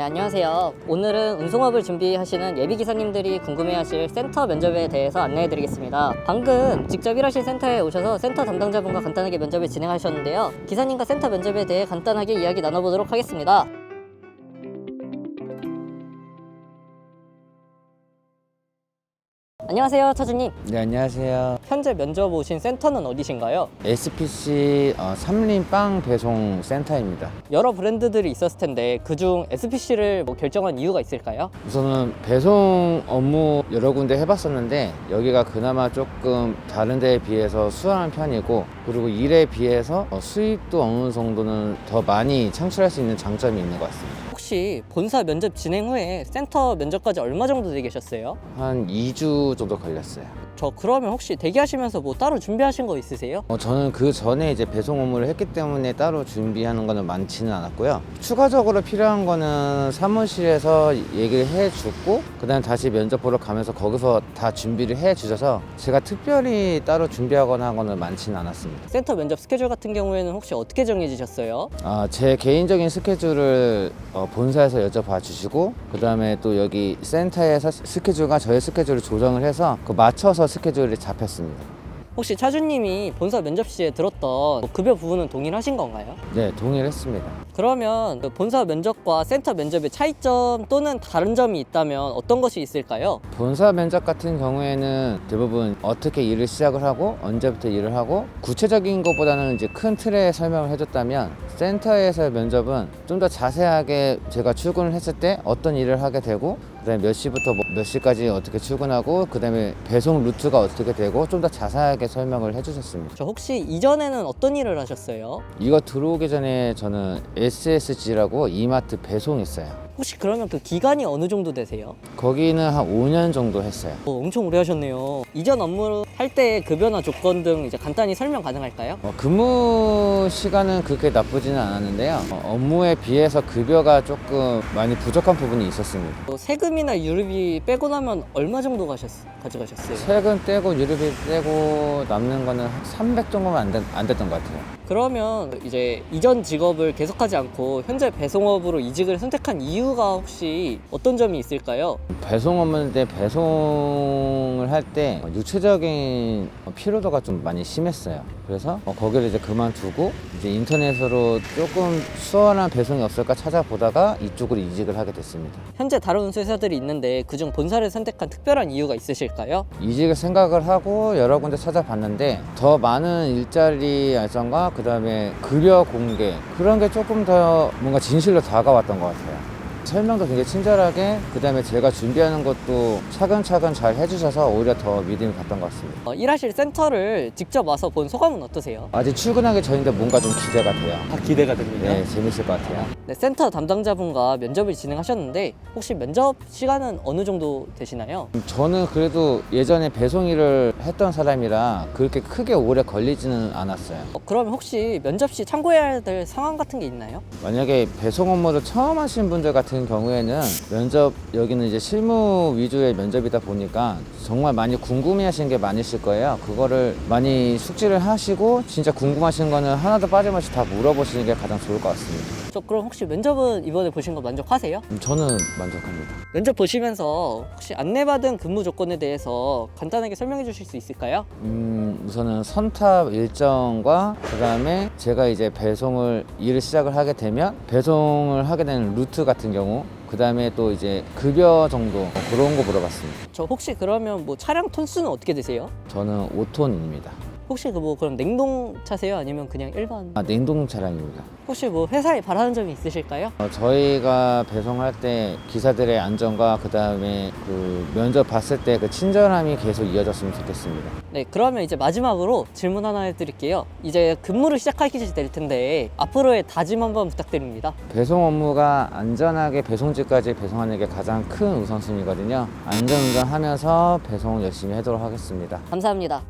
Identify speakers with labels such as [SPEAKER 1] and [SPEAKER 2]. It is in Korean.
[SPEAKER 1] 네, 안녕하세요. 오늘은 운송업을 준비하시는 예비기사님들이 궁금해하실 센터 면접에 대해서 안내해드리겠습니다. 방금 직접 일하실 센터에 오셔서 센터 담당자분과 간단하게 면접을 진행하셨는데요. 기사님과 센터 면접에 대해 간단하게 이야기 나눠보도록 하겠습니다. 안녕하세요, 차주님.
[SPEAKER 2] 네, 안녕하세요.
[SPEAKER 1] 현재 면접 오신 센터는 어디신가요?
[SPEAKER 2] SPC 삼림 빵 배송 센터입니다.
[SPEAKER 1] 여러 브랜드들이 있었을 텐데 그중 SPC를 결정한 이유가 있을까요?
[SPEAKER 2] 우선은 배송 업무 여러 군데 해봤었는데 여기가 그나마 조금 다른 데에 비해서 수월한 편이고, 그리고 일에 비해서 수입도 어느 정도는 더 많이 창출할 수 있는 장점이 있는 것 같습니다.
[SPEAKER 1] 혹시 본사 면접 진행 후에 센터 면접까지 얼마 정도 대기하셨어요?
[SPEAKER 2] 한 2주 정도 걸렸어요.
[SPEAKER 1] 저 그러면 혹시 대기하시면서 뭐 따로 준비하신 거 있으세요?
[SPEAKER 2] 저는 그 전에 이제 배송 업무를 했기 때문에 따로 준비하는 거는 많지는 않았고요. 추가적으로 필요한 거는 사무실에서 얘기를 해주고, 그 다음에 다시 면접 보러 가면서 거기서 다 준비를 해주셔서 제가 특별히 따로 준비하거나 한 거는 많지는 않았습니다.
[SPEAKER 1] 센터 면접 스케줄 같은 경우에는 혹시 어떻게 정해지셨어요?
[SPEAKER 2] 제 개인적인 스케줄을 본사에서 여쭤봐 주시고, 그 다음에 또 여기 센터에서 스케줄과 저의 스케줄을 조정을 해서 그 맞춰서 스케줄이 잡혔습니다.
[SPEAKER 1] 혹시 차주님이 본사 면접 시에 들었던 급여 부분은 동일하신 건가요?
[SPEAKER 2] 네, 동일했습니다.
[SPEAKER 1] 그러면 그 본사 면접과 센터 면접의 차이점 또는 다른 점이 있다면 어떤 것이 있을까요?
[SPEAKER 2] 본사 면접 같은 경우에는 대부분 어떻게 일을 시작을 하고 언제부터 일을 하고 구체적인 것보다는 이제 큰 틀에 설명을 해줬다면, 센터에서 면접은 좀 더 자세하게 제가 출근을 했을 때 어떤 일을 하게 되고, 그다음에 몇 시부터 몇 시까지 어떻게 출근하고, 그다음에 배송 루트가 어떻게 되고 좀 더 자세하게 설명을 해주셨습니다.
[SPEAKER 1] 저 혹시 이전에는 어떤 일을 하셨어요?
[SPEAKER 2] 이거 들어오기 전에 저는 SSG라고 이마트 배송했어요.
[SPEAKER 1] 혹시 그러면 그 기간이 어느 정도 되세요?
[SPEAKER 2] 거기는 한 5년 정도 했어요.
[SPEAKER 1] 엄청 오래 하셨네요. 이전 업무를 할 때의 급여나 조건 등 이제 간단히 설명 가능할까요?
[SPEAKER 2] 근무 시간은 그렇게 나쁘지는 않았는데요. 업무에 비해서 급여가 조금 많이 부족한 부분이 있었습니다.
[SPEAKER 1] 세금이나 유류비 빼고 나면 얼마 정도 가져가셨어요?
[SPEAKER 2] 세금 떼고 유류비 떼고 남는 거는 한 300 정도면 안 됐던 것 같아요.
[SPEAKER 1] 그러면 이제 이전 직업을 계속하지 않고 현재 배송업으로 이직을 선택한 이유가 혹시 어떤 점이 있을까요?
[SPEAKER 2] 배송 업무인데 배송을 할 때 육체적인 피로도가 좀 많이 심했어요. 그래서 거기를 이제 그만두고 이제 인터넷으로 조금 수월한 배송이 없을까 찾아보다가 이쪽으로 이직을 하게 됐습니다.
[SPEAKER 1] 현재 다른 운수회사들이 있는데 그중 본사를 선택한 특별한 이유가 있으실까요?
[SPEAKER 2] 이직을 생각을 하고 여러 군데 찾아봤는데 더 많은 일자리 알선과 그 다음에 급여 공개, 그런 게 조금 더 뭔가 진실로 다가왔던 것 같아요. 설명도 굉장히 친절하게, 그 다음에 제가 준비하는 것도 차근차근 잘 해주셔서 오히려 더 믿음이 갔던 것 같습니다.
[SPEAKER 1] 일하실 센터를 직접 와서 본 소감은 어떠세요?
[SPEAKER 2] 아직 출근하기 전인데 뭔가 좀 기대가 돼요.
[SPEAKER 1] 기대가 됩니다.
[SPEAKER 2] 네, 재밌을 것 같아요.
[SPEAKER 1] 네, 센터 담당자분과 면접을 진행하셨는데 혹시 면접 시간은 어느 정도 되시나요?
[SPEAKER 2] 저는 그래도 예전에 배송 일을 했던 사람이라 그렇게 크게 오래 걸리지는 않았어요.
[SPEAKER 1] 그러면 혹시 면접 시 참고해야 될 상황 같은 게 있나요?
[SPEAKER 2] 만약에 배송 업무를 처음 하신 분들 같은 경우에는 면접, 여기는 이제 실무 위주의 면접이다 보니까 정말 많이 궁금해 하시는 게 많으실 거예요. 그거를 많이 숙지를 하시고 진짜 궁금하신 거는 하나도 빠짐없이 다 물어보시는 게 가장 좋을 것 같습니다.
[SPEAKER 1] 저 그럼 혹시 면접은 이번에 보신 거 만족하세요?
[SPEAKER 2] 저는 만족합니다.
[SPEAKER 1] 면접 보시면서 혹시 안내받은 근무 조건에 대해서 간단하게 설명해 주실 수 있을까요?
[SPEAKER 2] 우선은 선탑 일정과 그 다음에 제가 이제 배송을 일을 시작을 하게 되면 배송을 하게 되는 루트 같은 경우, 그 다음에 또 이제 급여 정도 그런 거 물어봤습니다.
[SPEAKER 1] 저 혹시 그러면 뭐 차량 톤수는 어떻게 되세요?
[SPEAKER 2] 저는 5톤입니다.
[SPEAKER 1] 혹시 그럼 냉동 차세요? 아니면 그냥 일반?
[SPEAKER 2] 냉동 차량입니다.
[SPEAKER 1] 혹시 뭐 회사에 바라는 점이 있으실까요?
[SPEAKER 2] 저희가 배송할 때 기사들의 안전과 그 다음에 그 면접 봤을 때 그 친절함이 계속 이어졌으면 좋겠습니다.
[SPEAKER 1] 네, 그러면 이제 마지막으로 질문 하나 해드릴게요. 이제 근무를 시작하게 될 텐데 앞으로의 다짐 한번 부탁드립니다.
[SPEAKER 2] 배송 업무가 안전하게 배송지까지 배송하는 게 가장 큰 우선순위거든요. 안전운전하면서 배송 열심히 하도록 하겠습니다.
[SPEAKER 1] 감사합니다.